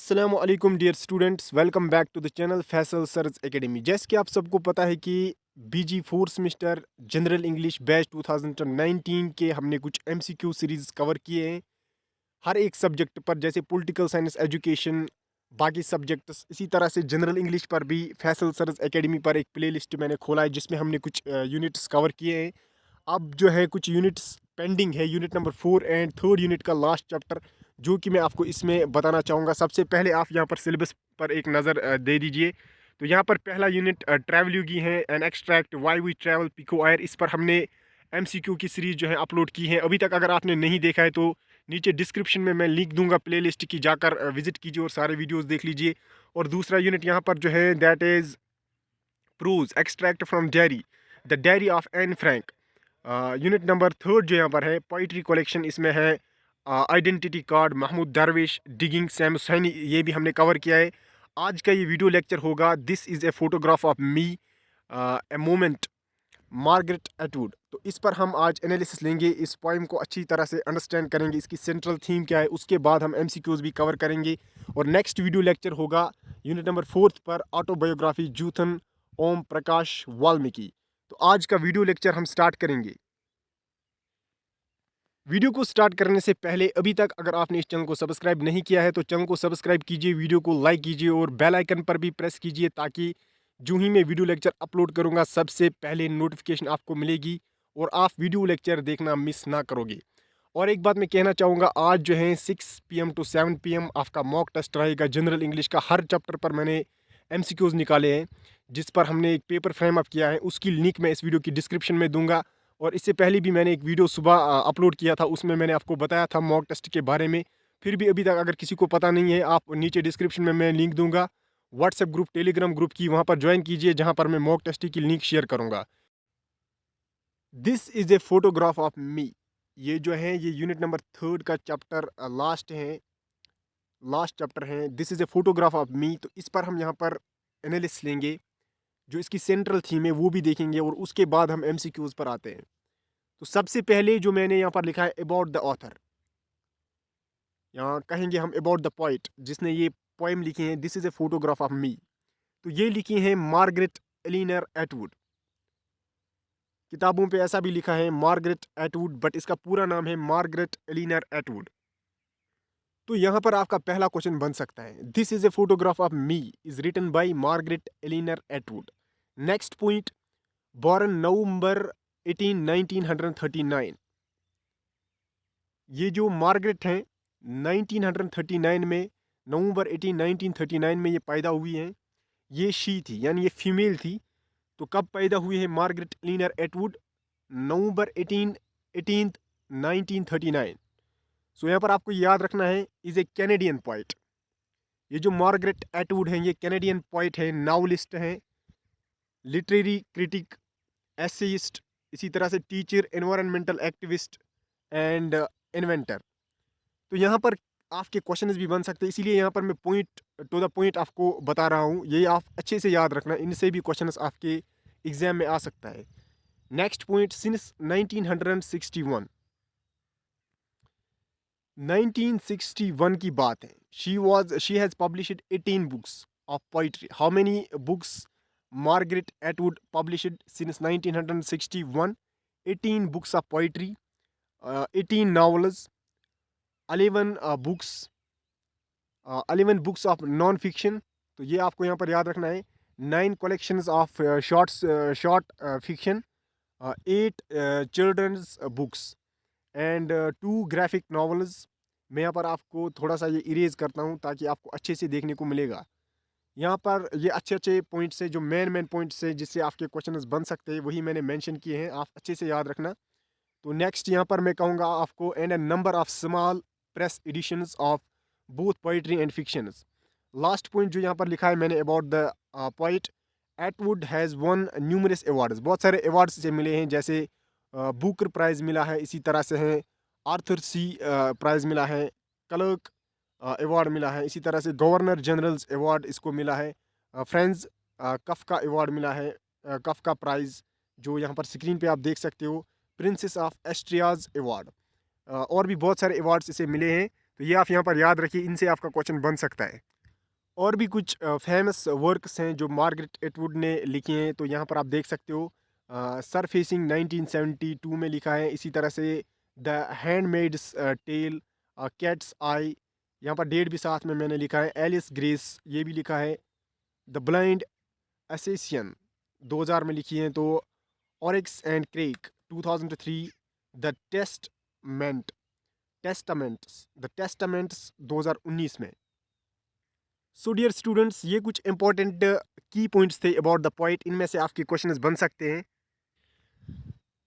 अस्सलाम वालेकुम dear students, welcome back to the channel Faisal search academy. जैसे कि आप सबको पता है कि BG fourth semester general English batch 2019 के हमने कुछ एमसीक्यू सीरीज कवर किए हैं हर एक सब्जेक्ट पर, जैसे पॉलिटिकल साइंस, एजुकेशन, बाकी सब्जेक्ट्स। इसी तरह से जनरल इंग्लिश पर भी फैसल सर्च एकेडमी पर एक प्लेलिस्ट मैंने खोला है जिसमें हमने कुछ यूनिट्स कवर किए हैं। अब जो है कुछ यूनिट्स पेंडिंग है, unit number 4 and third unit का लास्ट चैप्टर, जो कि मैं आपको इसमें बताना चाहूँगा। सबसे पहले आप यहाँ पर सिलेबस पर एक नज़र दे दीजिए। तो यहाँ पर पहला यूनिट ट्रैवल योगी है, an extract why we travel Pico Iyer. इस पर हमने एमसीक्यू की सीरीज़ जो है अपलोड की है। अभी तक अगर आपने नहीं देखा है तो नीचे डिस्क्रिप्शन में मैं लिंक दूंगा प्लेलिस्ट की, जाकर विजिट कीजिए और सारे वीडियोस देख लीजिए। और दूसरा यूनिट यहाँ पर जो है that is prose extract from diary, the diary of Anne Frank. Unit number third जो यहाँ पर है पोइट्री कलेक्शन, इसमें है आइडेंटिटी कार्ड, महमूद दरवेश, डिगिंग सैम हुसैनी, ये भी हमने कवर किया है। आज का ये वीडियो लेक्चर होगा this is a photograph of me a moment, Margaret Atwood. तो इस पर हम आज एनालिसिस लेंगे, इस पोइम को अच्छी तरह से अंडरस्टैंड करेंगे, इसकी सेंट्रल थीम क्या है, उसके बाद हम एमसीक्यूज भी कवर करेंगे। और नेक्स्ट वीडियो लेक्चर होगा यूनिट नंबर 4 पर ऑटोबायोग्राफी जूथन ओम प्रकाश वाल्मीकि। तो आज का वीडियो लेक्चर हम स्टार्ट करेंगे। वीडियो को स्टार्ट करने से पहले अभी तक अगर आपने इस चैनल को सब्सक्राइब नहीं किया है तो चैनल को सब्सक्राइब कीजिए, वीडियो को लाइक कीजिए और बेल आइकन पर भी प्रेस कीजिए, ताकि जो ही मैं वीडियो लेक्चर अपलोड करूंगा सबसे पहले नोटिफिकेशन आपको मिलेगी और आप वीडियो लेक्चर देखना मिस ना करोगे। और एक बात मैं कहना चाहूँगा, आज जो है 6 PM to 7 PM आपका मॉक टेस्ट रहेगा जनरल इंग्लिश का। हर चैप्टर पर मैंने एमसीक्यूज निकाले हैं जिस पर हमने एक पेपर फ्रेम अप किया है, उसकी लिंक मैं इस वीडियो की डिस्क्रिप्शन में दूंगा। और इससे पहले भी मैंने एक वीडियो सुबह अपलोड किया था, उसमें मैंने आपको बताया था मॉक टेस्ट के बारे में। फिर भी अभी तक अगर किसी को पता नहीं है, आप नीचे डिस्क्रिप्शन में मैं लिंक दूंगा व्हाट्सएप ग्रुप, टेलीग्राम ग्रुप की, वहाँ पर ज्वाइन कीजिए जहाँ पर मैं मॉक टेस्ट की लिंक शेयर करूँगा। This is a photograph of मी, ये जो है ये यूनिट नंबर थर्ड का चैप्टर लास्ट चैप्टर है। This is a photograph of मी। तो इस पर हम यहाँ पर एनालिसिस लेंगे, जो इसकी सेंट्रल थीम है वो भी देखेंगे और उसके बाद हम एमसीक्यूज पर आते हैं। तो सबसे पहले जो मैंने यहाँ पर लिखा है अबाउट द ऑथर, यहाँ कहेंगे हम अबाउट द पोइट जिसने ये पोएम लिखी है this is a photograph of मी। तो ये लिखी है मार्गरेट एलिनर एटवुड। किताबों पे ऐसा भी लिखा है मार्गरेट एटवुड, बट इसका पूरा नाम है मार्गरेट एलिनर एटवुड। तो यहाँ पर आपका पहला क्वेश्चन बन सकता है, this is a photograph of me is written by Margaret Eleanor Atwood. Next point, born November 18 1939। ये जो मार्गरेट हैं 1939 में, नवंबर 18 1939 में ये पैदा हुई हैं। ये शी थी, यानी ये फीमेल थी। तो कब पैदा हुई है मार्गरेट एलिनर एटवुड? नवंबर 18 1939। सो यहाँ पर आपको याद रखना है इज़ ए कैनेडियन पोइट। ये जो मार्गरेट एटवुड हैं ये कैनेडियन पोइट है, नावलिस्ट हैं, लिटरेरी क्रिटिक, एसेइस्ट, इसी तरह से teacher, environmental activist and inventor. तो यहाँ पर आपके क्वेश्चंस भी बन सकते हैं, इसीलिए यहाँ पर मैं पॉइंट टू द पॉइंट आपको बता रहा हूँ। ये आप अच्छे से याद रखना, इनसे भी क्वेश्चंस आपके एग्जाम में आ सकता है। नेक्स्ट पॉइंट, सिंस 1961 की बात है। She has published 18 books of poetry. How many books Margaret Atwood published since 1961? 18 books of poetry, 18 novels, 11 books of non fiction. तो ये आपको यहाँ पर याद रखना है। 9 collections of short fiction, 8 children's books and 2 graphic novels. मैं यहाँ पर आपको थोड़ा सा ये इरेज करता हूँ ताकि आपको अच्छे से देखने को मिलेगा। यहाँ पर ये अच्छे अच्छे पॉइंट्स है, जो मेन पॉइंट्स है जिससे आपके क्वेश्चंस बन सकते हैं, वही मैंने मेंशन किए हैं, आप अच्छे से याद रखना। तो नेक्स्ट यहाँ पर मैं कहूँगा आपको, and a number of small press editions of both poetry and fictions. Last point जो यहाँ पर लिखा है मैंने about the poet, Atwood has won numerous awards. बहुत सारे अवार्ड्स से मिले हैं, जैसे बुकर प्राइज़ मिला है, इसी तरह से है आर्थर सी प्राइज़ मिला है, क्लर्क अवार्ड मिला है, इसी तरह से गवर्नर जनरल्स अवार्ड इसको मिला है, फ्रेंड्स कफ़का अवार्ड मिला है, कफ़का प्राइज़ जो यहाँ पर स्क्रीन पे आप देख सकते हो, प्रिंसेस ऑफ एस्ट्रियाज अवार्ड, और भी बहुत सारे अवार्ड्स इसे मिले हैं। तो ये आप यहाँ पर याद रखिए, इनसे आपका क्वेश्चन बन सकता है। और भी कुछ फेमस वर्क्स हैं जो मार्गरेट एटवुड ने लिखे हैं। तो यहाँ पर आप देख सकते हो, सर फेसिंग 1972 में लिखा है। इसी तरह से द हैंडमेड्स टेल, कैट्स आई, यहाँ पर डेट भी साथ में मैंने लिखा है। एलिस ग्रेस ये भी लिखा है। द ब्लाइंड असेसियन 2000 में लिखी है। तो ऑरिक्स एंड क्रेक 2003। द टेस्टामेंट्स 2019 में। सो डियर स्टूडेंट्स, ये कुछ इंपॉर्टेंट की पॉइंट्स थे अबाउट द पोइट। इनमें से आपके क्वेश्चंस बन सकते हैं।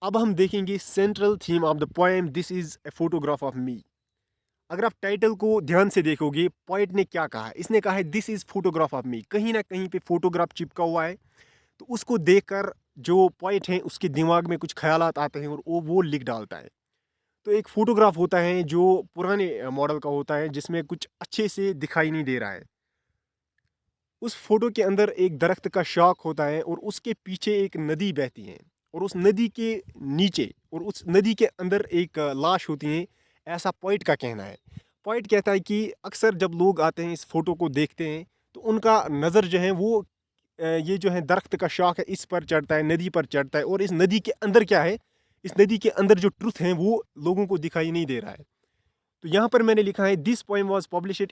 अब हम देखेंगे central theme of the poem this is a photograph of मी। अगर आप टाइटल को ध्यान से देखोगे, पोइट ने क्या कहा है? इसने कहा है दिस इज फोटोग्राफ ऑफ मी। कहीं ना कहीं पे फोटोग्राफ चिपका हुआ है। तो उसको देखकर जो पोइट है उसके दिमाग में कुछ ख्यालात आते हैं और वो लिख डालता है। तो एक फोटोग्राफ होता है जो पुराने मॉडल का होता है, जिसमें कुछ अच्छे से दिखाई नहीं दे रहा है। उस फोटो के अंदर एक दरख्त का शाख होता है और उसके पीछे एक नदी बहती है, और उस नदी के नीचे और उस नदी के अंदर एक लाश होती है। ऐसा पोइट का कहना है। पोइट कहता है कि अक्सर जब लोग आते हैं इस फोटो को देखते हैं तो उनका नज़र जो है वो ये जो है दरख्त का शाख है इस पर चढ़ता है, नदी पर चढ़ता है, और इस नदी के अंदर क्या है, इस नदी के अंदर जो ट्रुथ है वो लोगों को दिखाई नहीं दे रहा है। तो यहाँ पर मैंने लिखा है this poem was published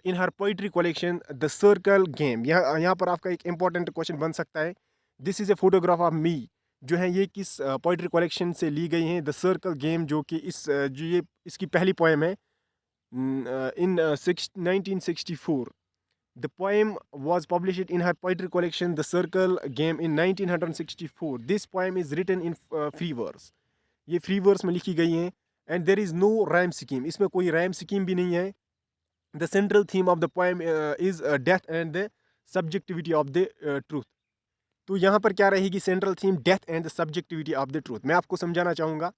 in her poetry collection the Circle game. यहाँ पर आपका एक इंपॉर्टेंट क्वेश्चन बन सकता है, this is a photograph of मी जो है ये किस पोइट्री कलेक्शन से ली गई हैं? द सर्कल गेम, जो कि जो ये इसकी पहली पोएम है in 1964। The poem was published in her poetry collection the Circle Game in 1964। This poem is written in free verse. ये फ्री वर्स में लिखी गई हैं। And there is no rhyme scheme, इसमें कोई राइम स्कीम भी नहीं है। The central theme of the poem is death and the subjectivity of the truth. तो यहाँ पर क्या रहेगी central theme? Death and the subjectivity of the truth. मैं आपको समझाना चाहूँगा,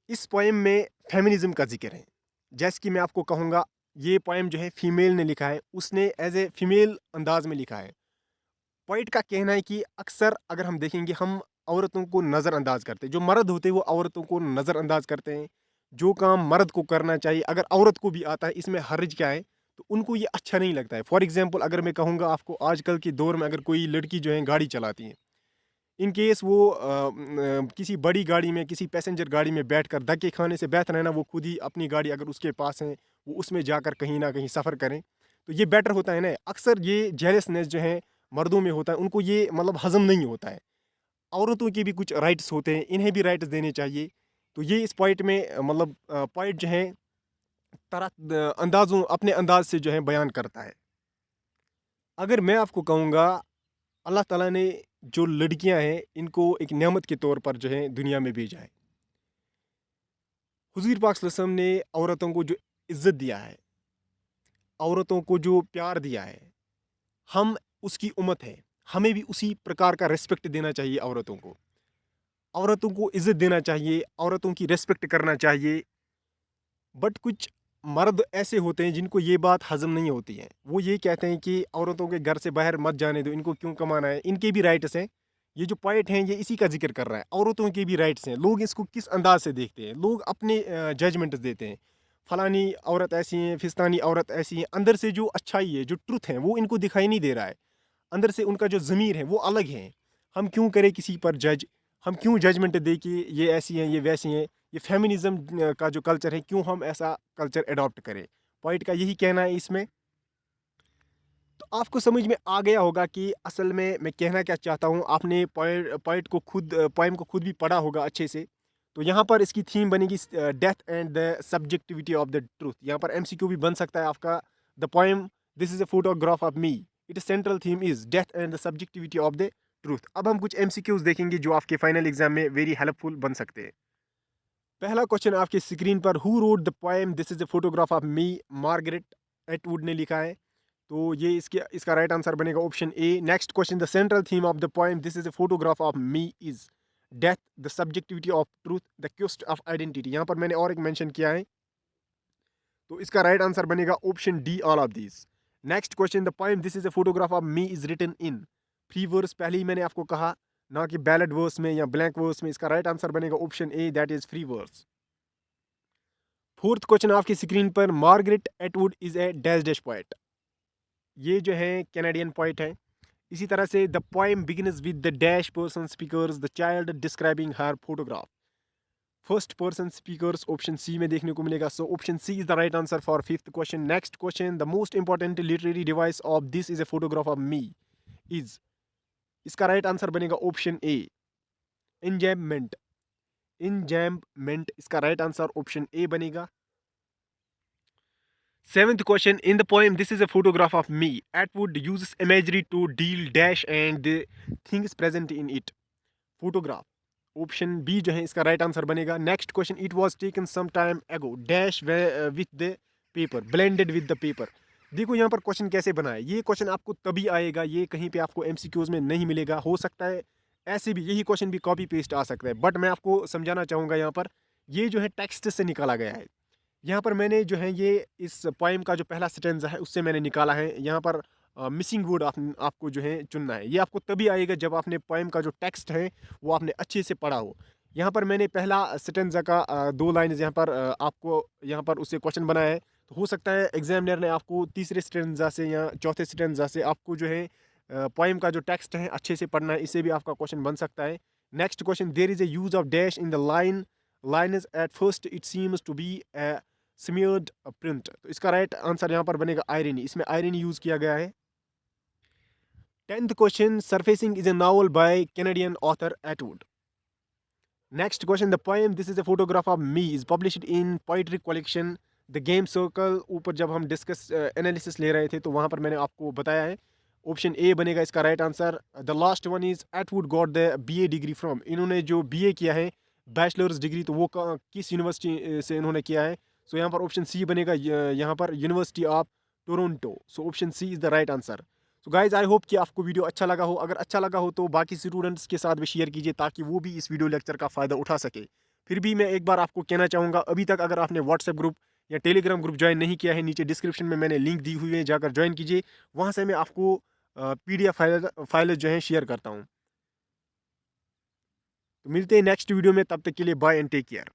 इस पोएम में फेमिनिज्म का जिक्र है। जैसे कि मैं आपको कहूँगा, ये पोएम जो है फीमेल ने लिखा है, उसने एज ए फीमेल अंदाज में लिखा है। पोइट का कहना है कि अक्सर अगर हम देखेंगे, हम औरतों को नज़रअंदाज करते हैं। जो मर्द होते हैं वो औरतों को नज़रअंदाज करते हैं। जो काम मर्द को करना चाहिए अगर औरत को भी आता है, इसमें हर्ज क्या है? तो उनको ये अच्छा नहीं लगता है। फॉर एग्जांपल अगर मैं कहूँगा आपको, आजकल के दौर में अगर कोई लड़की जो है गाड़ी चलाती है, इन केस वो किसी बड़ी गाड़ी में, किसी पैसेंजर गाड़ी में बैठकर धक्के खाने से बेहतर है ना वो खुद ही अपनी गाड़ी अगर उसके पास है वो उसमें जाकर कहीं ना कहीं सफ़र करें, तो ये बेटर होता है ना। अक्सर ये जेलसनेस जो है मर्दों में होता है, उनको ये मतलब हज़म नहीं होता है। औरतों के भी कुछ राइट्स होते हैं, इन्हें भी राइट्स देने चाहिए। तो ये इस पॉइंट में मतलब पॉइंट जो है अंदाज़ों अपने अंदाज से जो है बयान करता है। अगर मैं आपको कहूँगा, अल्लाह ताला ने जो लड़कियां हैं इनको एक नेमत के तौर पर जो है दुनिया में भेजा है। हुज़ूर पाक सल्लल्लाहु अलैहि वसल्लम ने औरतों को जो इज़्ज़त दिया है, औरतों को जो प्यार दिया है, हम उसकी उम्मत है। हमें भी उसी प्रकार का रिस्पेक्ट देना चाहिए औरतों को। औरतों को इज़्ज़त देना चाहिए, औरतों की रिस्पेक्ट करना चाहिए। बट कुछ मर्द ऐसे होते हैं जिनको ये बात हज़म नहीं होती है। वो ये कहते हैं कि औरतों के घर से बाहर मत जाने दो, इनको क्यों कमाना है? इनके भी राइट्स हैं। ये जो पोएट हैं ये इसी का ज़िक्र कर रहा है, औरतों के भी राइट्स हैं। लोग इसको किस अंदाज़ से देखते हैं? लोग अपने जजमेंट्स देते हैं। फलानी औरत ऐसी है, फिस्तानी औरत ऐसी है। अंदर से जो अच्छाई है, जो ट्रुथ है, वो इनको दिखाई नहीं दे रहा है। अंदर से उनका जो ज़मीर है वो अलग है। हम क्यों करें किसी पर जज? हम क्यों जजमेंट दें कि ये ऐसी हैं, ये वैसी हैं? ये फेमिनिज्म का जो कल्चर है, क्यों हम ऐसा कल्चर अडॉप्ट करें? पॉइंट का यही कहना है इसमें। तो आपको समझ में आ गया होगा कि असल में मैं कहना क्या चाहता हूँ। आपने पॉइंट को खुद पोएम को खुद भी पढ़ा होगा अच्छे से। तो यहाँ पर इसकी थीम बनेगी death and the subjectivity of the truth. यहाँ पर एमसीक्यू भी बन सकता है आपका। The poem this is a photograph of me, it central theme is death and the subjectivity of the truth. अब हम कुछ एमसीक्यूज देखेंगे जो आपके फाइनल एग्जाम में वेरी हेल्पफुल बन सकते हैं। पहला क्वेश्चन आपके स्क्रीन पर, who wrote the poem this is a photograph of me? Margaret Atwood ने लिखा है। तो ये इसका राइट आंसर बनेगा option A. Next question, the central theme of the poem this is a photograph of me is death, the subjectivity of truth, the quest of identity. यहाँ पर मैंने और एक मेंशन किया है, तो इसका राइट आंसर बनेगा option D, all of these. Next question, the poem this is a photograph of me is written in free verse. पहले ही मैंने आपको कहा, ना कि बैलेड वर्स में या ब्लैंक वर्स में। इसका राइट आंसर बनेगा option A, that is free verse. Fourth question आपकी स्क्रीन पर, Margaret Atwood is a dash dash poet. ये जो है कैनेडियन पोइट है। इसी तरह से the poem begins with the dash person speakers the child describing her photograph. First person speakers option C में देखने को मिलेगा। So option C is the right answer for fifth question. Next question, the most important literary device of this is a photograph of me is. इसका right answer बनेगा option ए, इंजैम्पमेंट। इंजैम्पमेंट इसका right answer option A बनेगा। Seventh question, in the poem This is a photograph of me, Atwood uses imagery to deal dash and the things present in it. Photograph, option B जो है इसका right answer बनेगा। Next question, it was taken some time ago dash with the paper, blended with the paper. देखो यहाँ पर question कैसे बना है। ये क्वेश्चन आपको तभी आएगा, ये कहीं पे आपको एमसीक्यूज में नहीं मिलेगा। हो सकता है ऐसे भी यही क्वेश्चन भी कॉपी पेस्ट आ सकता है, बट मैं आपको समझाना चाहूँगा यहाँ पर ये जो है टेक्स्ट से निकाला गया है। यहाँ पर मैंने जो है ये इस पोएम का जो पहला स्टेंजा है उससे मैंने निकाला है। यहाँ पर मिसिंग वर्ड आपको जो है चुनना है। ये आपको तभी आएगा जब आपने पोएम का जो टेक्स्ट है वो आपने अच्छे से पढ़ा हो। यहाँ पर मैंने पहला स्टेंजा का दो लाइन्स यहाँ पर आपको यहाँ पर उससे क्वेश्चन बनाया है। तो हो सकता है एग्जामिनर ने आपको तीसरे स्टेंजा से या चौथे स्टेंजा से आपको जो है पोएम का जो टेक्स्ट है अच्छे से पढ़ना है, इससे भी आपका क्वेश्चन बन सकता है। Next question, there is a use of dash in the line is at first it seems to be a smeared print. तो इसका राइट आंसर यहाँ पर बनेगा आयरनी, इसमें आयरनी यूज किया गया है। 10th question, surfacing is a novel bye Canadian author Atwood. Next question, the poem this is a photograph of me is published in poetry collection the game circle. ऊपर जब हम discuss analysis ले रहे थे तो वहाँ पर मैंने आपको बताया है, ऑप्शन ए बनेगा इसका right answer. The last one is Atwood got the BA degree from. इन्होंने जो बीए किया है बैचलर्स डिग्री, तो वो किस यूनिवर्सिटी से इन्होंने किया है। सो यहाँ पर ऑप्शन सी बनेगा, यहाँ पर University of Toronto. So option C is the right answer. So guys I hope कि आपको वीडियो अच्छा लगा हो। अगर अच्छा लगा हो तो बाकी स्टूडेंट्स के साथ भी शेयर कीजिए ताकि वो भी इस वीडियो लेक्चर का फ़ायदा उठा सके। फिर भी मैं एक बार आपको कहना चाहूँगा, अभी तक अगर आपने व्हाट्सएप ग्रुप या टेलीग्राम ग्रुप ज्वाइन नहीं किया है, नीचे डिस्क्रिप्शन में मैंने लिंक दी हुई है, जाकर ज्वाइन कीजिए। वहाँ से मैं आपको PDF फाइल जो है शेयर करता हूँ। तो मिलते हैं नेक्स्ट वीडियो में, तब तक के लिए बाय एंड टेक केयर।